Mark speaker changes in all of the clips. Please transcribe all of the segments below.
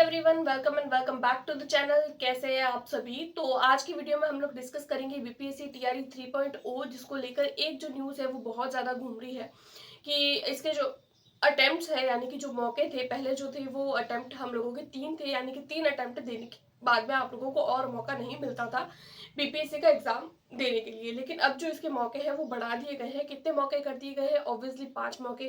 Speaker 1: Everyone, welcome and welcome back to the channel. कैसे हैं आप सभी। तो आज की वीडियो में हम लोग डिस्कस करेंगे बीपीएससी टीआरई 3.0, जिसको लेकर एक जो न्यूज़ है वो बहुत ज़्यादा घूम रही है कि इसके जो अटेम्प्ट्स है यानी कि जो मौके थे पहले जो थे वो अटेम्प्ट हम लोगों के 3 थे, यानी कि 3 अटेम्प्ट देने के बाद में आप लोगों को और मौका नहीं मिलता था बीपीएससी का एग्जाम देने के लिए। लेकिन अब जो इसके मौके हैं वो बढ़ा दिए गए हैं। कितने मौके कर दिए गए हैं? ऑब्वियसली 5 मौके।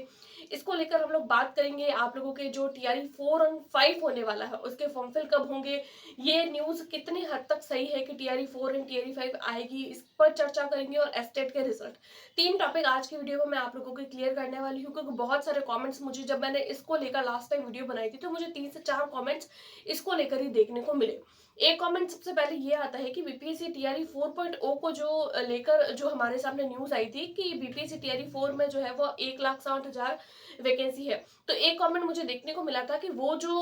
Speaker 1: इसको लेकर हम लोग बात करेंगे। आप लोगों के जो टीआरई 4 और 5 होने वाला है उसके फॉर्म फिल कब होंगे, ये न्यूज कितनी हद तक सही है कि टीआरई 4 एंड टीआरई 5 आएगी, इस पर चर्चा करेंगे। और एस्टेट के रिजल्ट, 3 टॉपिक आज की वीडियो में मैं आप लोगों को क्लियर करने वाली हूँ। क्योंकि बहुत सारे कमेंट्स मुझे, जब मैंने इसको लेकर लास्ट टाइम वीडियो बनाई थी तो मुझे 3 से 4 कमेंट्स इसको लेकर ही देखने को मिले। एक कमेंट सबसे पहले ये आता है कि बीपीएससी टीआरई 4.0 को जो लेकर जो हमारे सामने न्यूज आई थी कि बीपीएससी टीआरई 4 में जो है वो 1,60,000 वैकेंसी है। तो एक कमेंट मुझे देखने को मिला था कि वो जो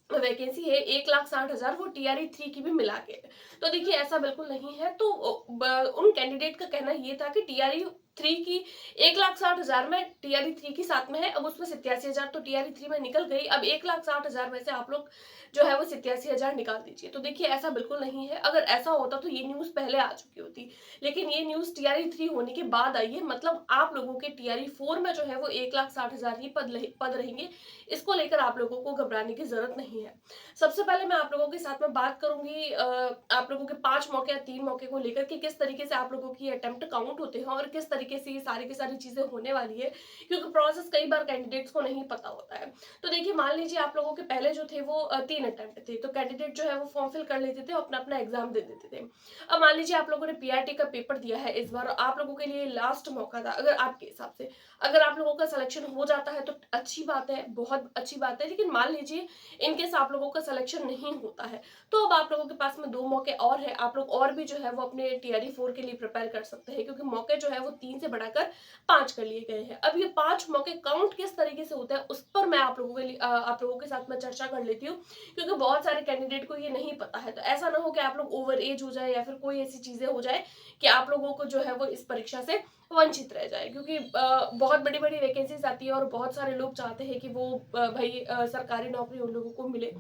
Speaker 1: वैकेंसी है 1,60,000 वो टीआरई 3 की भी मिला के। तो देखिए ऐसा बिल्कुल नहीं है। तो उन कैंडिडेट का कहना ये था कि टीआरई 3 की 1,60,000 में टीआरई 3 की साथ में है, अब उसमें 87,000 तो टीआरई 3 में निकल गई। अब 1,60,000 में से आप लोग जो है वो 87,000 निकाल दीजिए। तो देखिए ऐसा बिल्कुल नहीं है। अगर ऐसा होता तो ये न्यूज पहले आ चुकी होती, लेकिन ये न्यूज टीआरई 3 होने के बाद आई है। मतलब आप लोगों के टीआरई 4 में जो है वो 1,60,000 ही पद रहेंगे। इसको लेकर आप लोगों को घबराने की जरूरत नहीं है। सबसे पहले मैं आप लोगों के साथ में बात करूंगी आप लोगों के 5 मौके या 3 मौके को लेकर कि किस तरीके से आप लोगों की अटेम्प्ट काउंट होते हैं और किस तरीके से ये सारी की सारी चीजें होने वाली है। क्योंकि प्रोसेस कई बार कैंडिडेट्स को नहीं पता होता है। तो देखिए मान लीजिए आप लोगों के पहले जो थे वो 3 अटेम्प्ट थे, तो कैंडिडेट जो है वो फॉर्म फिल कर लेते थे और अपना अपना एग्जाम दे देते थे। अब मान लीजिए आप लोगों ने पीआरटी का पेपर दिया है इस बार, आप लोगों के लिए लास्ट मौका था। अगर आपके हिसाब से अगर आप लोगों का सिलेक्शन हो जाता है तो अच्छी बात है, बहुत अच्छी बात है। लेकिन मान लीजिए इनकेस आप लोगों का सिलेक्शन नहीं होता है तो अब आप लोगों के पास में 2 मौके और है। आप लोग और भी जो है वो अपने टीआरई 4 के लिए प्रिपेयर कर सकते हैं, क्योंकि मौके जो है वो 3 से बढ़ाकर 5 कर लिए गए हैं। अब ये 5 मौके काउंट किस तरीके से होता है उस पर मैं आप लोगों के लिए आप लोगों के साथ में चर्चा कर लेती हूँ। क्योंकि बहुत सारे कैंडिडेट को ये नहीं पता है। तो ऐसा ना हो कि आप लोग ओवर एज हो जाए या फिर कोई ऐसी चीजें हो जाए कि आप लोगों को जो है वो इस परीक्षा से वंचित रह जाए। क्योंकि बहुत बड़ी बड़ी वैकेंसीज आती है और बहुत सारे लोग चाहते हैं कि वो भाई सरकारी नौकरी उन लोगों को मिले।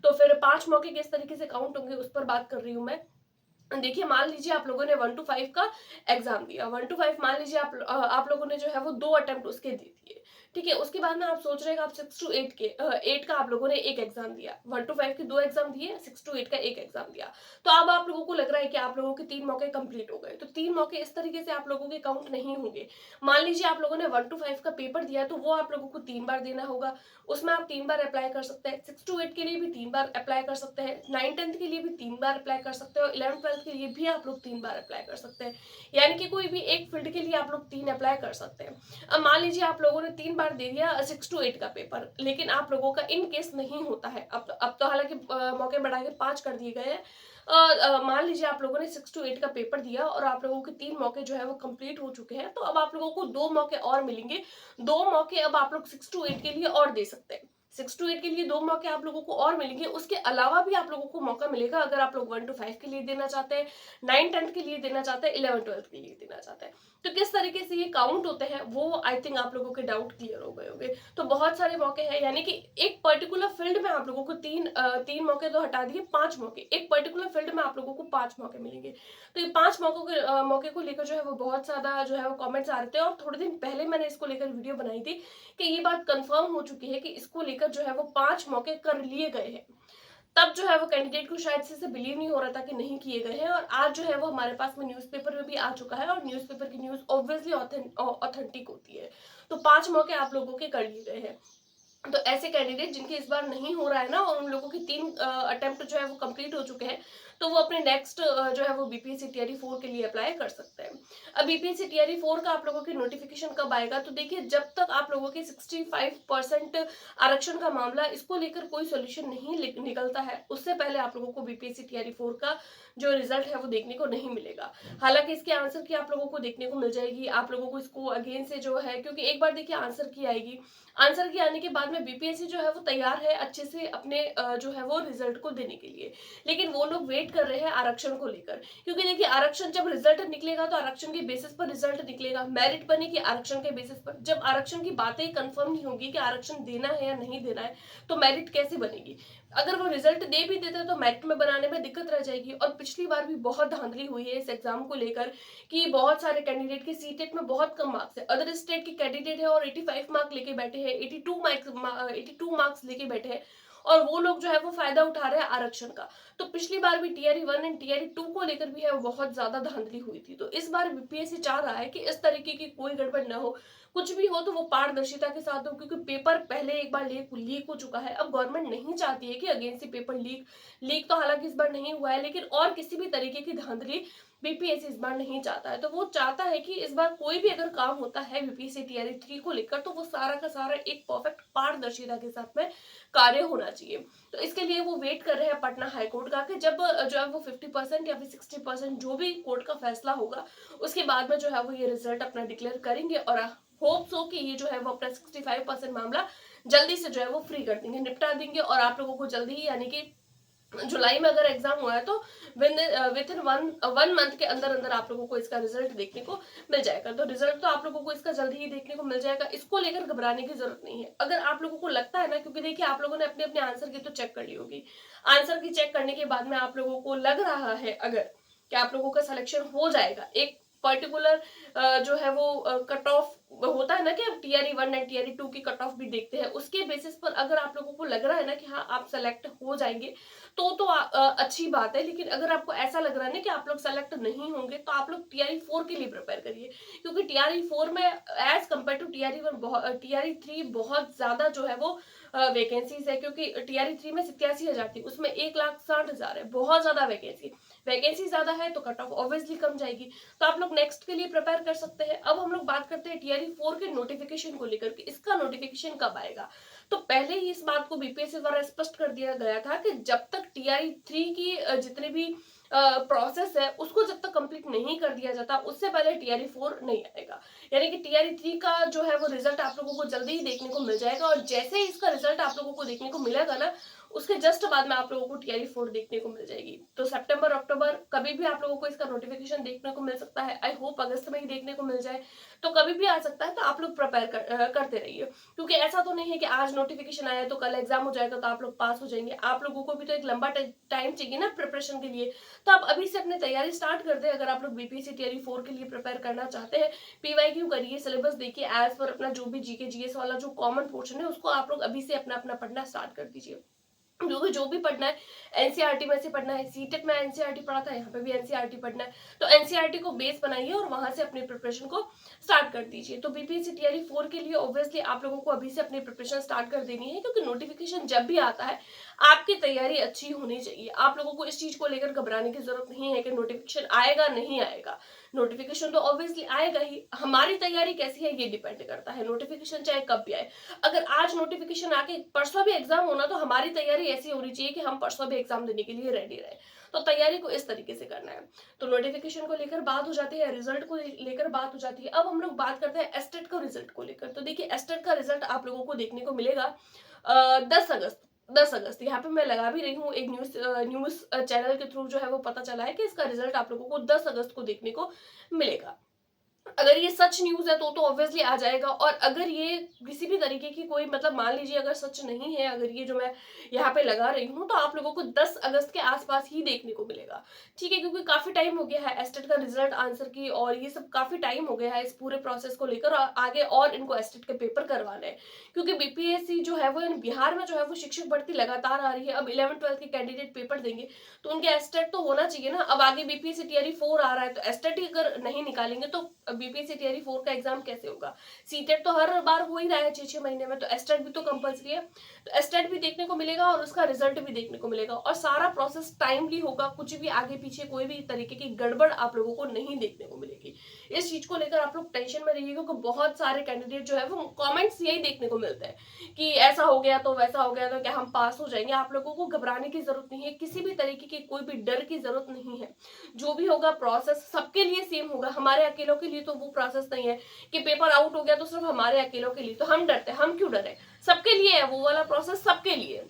Speaker 1: तो फिर 5 मौके किस तरीके से काउंट होंगे उस पर बात कर रही हूँ मैं। देखिए मान लीजिए आप लोगों ने 1 to 5 का एग्जाम दिया। 1 to 5 मान लीजिए आप लोगों ने जो है वो 2 अटेम्प्ट उसके दे दिए। ठीक है, उसके बाद में आप सोच रहे हैं कि आप 6 to 8 के 8 का आप लोगों ने एक एग्जाम दिया। 1 to 5 के 2 एग्जाम दिए, 6 to 8 का एक एग्जाम दिया। तो अब आप लोगों को लग रहा है कि आप लोगों के 3 मौके कंप्लीट हो गए। तो 3 मौके इस तरीके से आप लोगों के काउंट नहीं होंगे। मान लीजिए आप लोगों ने 1 to 5 का पेपर दिया तो वो आप लोगों को 3 बार देना होगा। उसमें आप 3 बार अप्लाई कर सकते हैं। 6 to 8 के लिए भी 3 बार अप्लाई कर सकते हैं। 9 10th के लिए भी 3 बार अप्लाई कर सकते हैं और 11 12th के लिए भी आप लोग 3 बार अप्लाई कर सकते हैं। यानी कि कोई भी एक फील्ड के लिए आप लोग 3 अप्लाई कर सकते हैं। अब मान लीजिए आप लोगों ने 3 बार दे दिया 6 to 8 का पेपर, लेकिन आप लोगों का इन केस नहीं होता है। अब तो हालांकि मौके बढ़ा के 5 कर दिए गए हैं। मान लीजिए आप लोगों ने 6 to 8 का पेपर दिया और आप लोगों के 3 मौके जो है वो कंप्लीट हो चुके हैं। तो अब आप लोगों को 2 मौके और मिलेंगे। 2 मौके अब आप लोग 6 to 8 के लिए और दे सकते हैं। 6 to 8 के लिए 2 मौके आप लोगों को और मिलेंगे। उसके अलावा भी आप लोगों को मौका मिलेगा अगर आप लोग 1 to 5 के लिए देना चाहते हैं, 9 10th के लिए देना चाहते हैं, 11 12th के लिए देना चाहते हैं। तो किस तरीके से ये काउंट होते हैं वो आई थिंक आप लोगों के डाउट क्लियर हो गए होंगे। तो बहुत सारे मौके हैं, यानी कि एक पर्टिकुलर फील्ड में आप लोगों को 3 मौके तो हटा दिए, 5 मौके। एक पर्टिकुलर फील्ड में आप लोगों को 5 मौके मिलेंगे। तो ये 5 मौके को लेकर जो है वो बहुत ज्यादा जो है वो कमेंट्स आ रहे थे। और थोड़े दिन पहले मैंने इसको लेकर वीडियो बनाई थी कि ये बात कंफर्म हो चुकी है कि इसको लेकर जो है वो 5 मौके कर लिए गए हैं। तब जो है वो कैंडिडेट को शायद से बिलीव नहीं हो रहा था कि नहीं किए गए हैं। और आज जो है वो हमारे पास में न्यूज़पेपर में भी आ चुका है और न्यूज़पेपर की न्यूज़ ऑब्वियसली ऑथेंटिक होती है। तो 5 मौके आप लोगों के कर लिए गए हैं। तो ऐसे कैंडिडेट जिनके इस बार नहीं हो रहा है ना और उन लोगों की 3 अटेम्प्ट जो है वो कंप्लीट हो चुके हैं, तो वो अपने नेक्स्ट जो है वो बीपीएससी टीआरई 4 के लिए अप्लाई कर सकते हैं। अब बीपीएससी टीआरई 4 का आप लोगों की नोटिफिकेशन कब आएगा? तो देखिए जब तक आप लोगों के 65% आरक्षण का मामला, इसको लेकर कोई सोल्यूशन नहीं निकलता है, उससे पहले आप लोगों को बीपीएससी टीआरई 4 का जो रिजल्ट है वो देखने को नहीं मिलेगा। हालांकि इसके आंसर की आप लोगों को देखने को मिल जाएगी। आप लोगों को इसको अगेन से जो है, क्योंकि एक बार देखिए आंसर की आएगी, आंसर की आने के बाद में बीपीएससी जो है वो तैयार है अच्छे से अपने जो है वो रिजल्ट को देने के लिए, लेकिन वो लोग वेट कर रहे हैं आरक्षण को लेकर। क्योंकि देखिए आरक्षण जब रिजल्ट निकलेगा तो आरक्षण के बेसिस पर रिजल्ट निकलेगा, मेरिट बनेगी आरक्षण के बेसिस पर। जब आरक्षण की बातें कंफर्म नहीं होगी कि आरक्षण देना है या नहीं देना है, तो मेरिट कैसे बनेगी? अगर वो रिजल्ट दे भी देते हैं तो मेरिट में बनाने में दिक्कत रह जाएगी। और पिछली बार भी बहुत धांधली हुई है इस एग्जाम को लेकर कि बहुत सारे कैंडिडेट के सीटेट में बहुत कम मार्क्स है। अदर स्टेट के कैंडिडेट है और 85 मार्क लेके बैठे हैं, 82 मार्क्स लेके बैठे हैं, और वो लोग जो है वो फायदा उठा रहे हैं आरक्षण का। तो पिछली बार भी टीआरई 1 एंड टीआरई 2 को लेकर भी है वो बहुत ज्यादा धांधली हुई थी। तो इस बार बीपीएससी चाह रहा है कि इस तरीके की कोई गड़बड़ न हो, कुछ भी हो तो वो पारदर्शिता के साथ हो, क्योंकि पेपर पहले एक बार लीक हो चुका है। अब गवर्नमेंट नहीं चाहती है कि अगेन से पेपर लीक तो हालांकि इस बार नहीं हुआ है, लेकिन और किसी भी तरीके की धांधली बीपीएससी इस बार नहीं चाहता है। तो वो चाहता है कि इस बार कोई भी अगर काम होता है बीपीएससी टीआरई 3 को लेकर तो वो सारा का सारा एक परफेक्ट पारदर्शिता के साथ में कार्य होना चाहिए। तो इसके लिए वो वेट कर रहे हैं पटना हाईकोर्ट का कि जब जो है वो 50% या फिर 60% जो भी कोर्ट का फैसला होगा उसके बाद में जो है वो ये रिजल्ट अपना डिक्लेयर करेंगे, और होप सो कि ये जो है वो अपना 65% मामला जल्दी से जो है वो फ्री कर देंगे, निपटा देंगे, और आप लोगों को जल्दी ही, यानी कि जुलाई में अगर एग्जाम हुआ है तो विद इन वन मंथ के अंदर अंदर आप लोगों को इसका रिजल्ट देखने को मिल जाएगा। तो रिजल्ट तो आप लोगों को इसका जल्दी ही देखने को मिल जाएगा, इसको लेकर घबराने की जरूरत नहीं है। अगर आप लोगों को लगता है ना, क्योंकि देखिए आप लोगों ने अपने अपने आंसर की तो चेक कर ली होगी, आंसर की चेक करने के बाद में आप लोगों को लग रहा है अगर कि आप लोगों का सिलेक्शन हो जाएगा एक पर्टिकुलर जो है वो कट ऑफ होता है ना कि अब टीआरई 1 एंड टीआरई 2 की कट ऑफ भी देखते हैं, उसके बेसिस पर अगर आप लोगों को लग रहा है ना कि हाँ आप सेलेक्ट हो जाएंगे तो अच्छी बात है। लेकिन अगर आपको ऐसा लग रहा है ना कि आप लोग सेलेक्ट नहीं होंगे तो आप लोग टीआरई 4 के लिए प्रिपेयर करिए, क्योंकि टीआरई 4 में as compare to TRE 1 TRE 3 बहुत ज्यादा जो है वो वैकेंसीज है। क्योंकि टीआरई 3 में 87,000 थी, उसमें 1,60,000 है, बहुत ज्यादा वैकेंसी ज्यादा है तो कट ऑफ ऑब्वियसली कम जाएगी। तो आप लोग नेक्स्ट के लिए प्रिपेयर कर सकते हैं। अब हम लोग बात करते हैं टीआरई 4 के नोटिफिकेशन को लेकर के, इसका नोटिफिकेशन कब आएगा। तो पहले ही इस बात को बीपीएससी द्वारा स्पष्ट कर दिया गया था कि जब तक टीआरई 3 की जितने भी प्रोसेस है उसको जब तक कंप्लीट नहीं कर दिया जाता उससे पहले टीआरई 4 नहीं आएगा। यानी कि टीआरई 3 का जो है वो रिजल्ट आप लोगों को जल्दी ही देखने को मिल जाएगा, और जैसे ही इसका रिजल्ट आप लोगों को देखने को मिलेगा ना उसके जस्ट बाद में आप लोगों को टीआरई 4 देखने को मिल जाएगी। तो सितंबर अक्टूबर कभी भी आप लोगों को इसका नोटिफिकेशन देखने को मिल सकता है। आई होप अगस्त में ही देखने को मिल जाए, तो कभी भी आ सकता है। तो आप लोग प्रिपेयर करते रहिए, क्योंकि ऐसा तो नहीं है कि आज नोटिफिकेशन आया तो कल एग्जाम हो जाएगा तो आप लोग पास हो जाएंगे। आप लोगों को भी तो एक लंबा टाइम चाहिए ना प्रिपरेशन के लिए। तो आप अभी से अपनी तैयारी स्टार्ट कर दें। अगर आप लोग बीपीएससी टीआरई 4 के लिए प्रिपेयर करना चाहते हैं, पीवाईक्यू करिए, सिलेबस देखिए, एज पर अपना जो भी जीके जीएस वाला जो कॉमन पोर्शन है उसको आप लोग अभी से अपना अपना पढ़ना स्टार्ट कर दीजिए। क्योंकि जो भी पढ़ना है एनसीईआरटी में से पढ़ना है, सीटेट में एनसीईआरटी पढ़ा था, यहाँ पे भी एनसीईआरटी पढ़ना है, तो एनसीईआरटी को बेस बनाइए और वहां से अपनी प्रिपरेशन को स्टार्ट कर दीजिए। तो बीपीएससी टीआरई 4 के लिए ऑब्वियसली आप लोगों को अभी से अपनी प्रिपरेशन स्टार्ट कर देनी है, क्योंकि नोटिफिकेशन जब भी आता है आपकी तैयारी अच्छी होनी चाहिए। आप लोगों को इस चीज को लेकर घबराने की जरूरत नहीं है कि नोटिफिकेशन आएगा नहीं आएगा। नोटिफिकेशन तो ऑब्वियसली आएगा ही, हमारी तैयारी कैसी है ये डिपेंड करता है। नोटिफिकेशन चाहे कब भी आए, अगर आज नोटिफिकेशन आके परसों भी एग्जाम होना तो हमारी तैयारी ऐसी होनी चाहिए कि हम परसों भी एग्जाम देने के लिए रेडी रहे। तो तैयारी को इस तरीके से करना है। तो नोटिफिकेशन को लेकर बात हो जाती है, रिजल्ट को लेकर बात हो जाती है। अब हम लोग बात करते हैं एस्टेट का रिजल्ट को लेकर। तो देखिए एस्टेट का रिजल्ट आप लोगों को देखने को मिलेगा 10 अगस्त यहाँ पे मैं लगा भी रही हूँ एक न्यूज चैनल के थ्रू जो है वो पता चला है कि इसका रिजल्ट आप लोगों को 10 अगस्त को देखने को मिलेगा। अगर ये सच न्यूज है तो ऑब्वियसली आ जाएगा, और अगर ये किसी भी तरीके की कोई मतलब मान लीजिए अगर सच नहीं है, अगर ये जो मैं यहाँ पे लगा रही हूँ तो आप लोगों को 10 अगस्त के आसपास ही देखने को मिलेगा। ठीक है, क्योंकि काफी टाइम हो गया है एस्टेट का रिजल्ट आंसर की, और ये सब काफी टाइम हो गया है इस पूरे प्रोसेस को लेकर, और आगे और इनको एस्टेट के पेपर करवाने हैं। क्योंकि बीपीएससी जो है वो बिहार में जो है वो शिक्षक भर्ती लगातार आ रही है। अब 11th-12th के कैंडिडेट पेपर देंगे तो उनके एस्टेट तो होना चाहिए ना। अब आगे बीपीएससी टीआरई 4 आ रहा है तो एस्टेट ही अगर नहीं निकालेंगे तो बीपीएससी टीआरई 4 का एग्जाम कैसे होगा। सीटेट तो हर बार हो ही रहा है 6-6 महीने में, तो एस्टेट भी तो कंपलसरी है। तो एस्टेट भी देखने को मिलेगा और उसका रिजल्ट भी देखने को मिलेगा, और सारा प्रोसेस टाइमली होगा। कुछ भी आगे पीछे कोई भी तरीके की गड़बड़ आप लोगों को नहीं देखने को मिलेगी। इस चीज को लेकर आप लोग टेंशन में रहिए, क्योंकि बहुत सारे कैंडिडेट जो है वो कॉमेंट्स यही देखने को मिलते हैं कि ऐसा हो गया तो वैसा हो गया तो क्या हम पास हो जाएंगे। आप लोगों को घबराने की जरूरत नहीं है, किसी भी तरीके की कोई भी डर की जरूरत नहीं है। जो भी होगा प्रोसेस सबके लिए सेम होगा, हमारे अकेलों के लिए तो तो वो प्रोसेस नहीं है कि पेपर आउट हो गया तो सिर्फ हमारे अकेलों के लिए, तो हम डरते हैं, हम क्यों डरे, सबके लिए है वो वाला प्रोसेस, सबके लिए,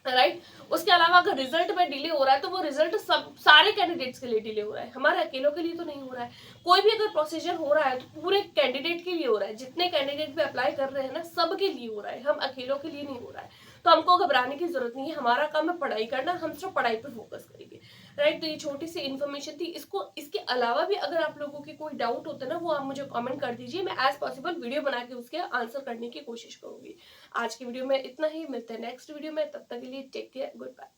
Speaker 1: राइट। उसके अलावा अगर रिजल्ट में डिले हो रहा है तो वो रिजल्ट सब सारे कैंडिडेट्स के लिए डिले हो रहा है, हमारे अकेलों के लिए तो नहीं हो रहा है। कोई भी अगर प्रोसीजर हो रहा है तो पूरे कैंडिडेट के लिए हो रहा है, जितने कैंडिडेट भी अप्लाई कर रहे हैं ना सबके लिए हो रहा है, हम अकेलों के लिए नहीं हो रहा है। तो हमको घबराने की जरूरत नहीं है, हमारा काम है पढ़ाई करना, हम सिर्फ पढ़ाई पे फोकस करेंगे, राइट। तो ये छोटी सी इन्फॉर्मेशन थी, इसको इसके अलावा भी अगर आप लोगों के कोई डाउट होता है ना वो आप मुझे कमेंट कर दीजिए, मैं एज पॉसिबल वीडियो बना के उसके आंसर करने की कोशिश करूंगी। आज की वीडियो में इतना ही, मिलते हैं नेक्स्ट वीडियो में, तब तक के लिए टेक केयर, गुड बाय।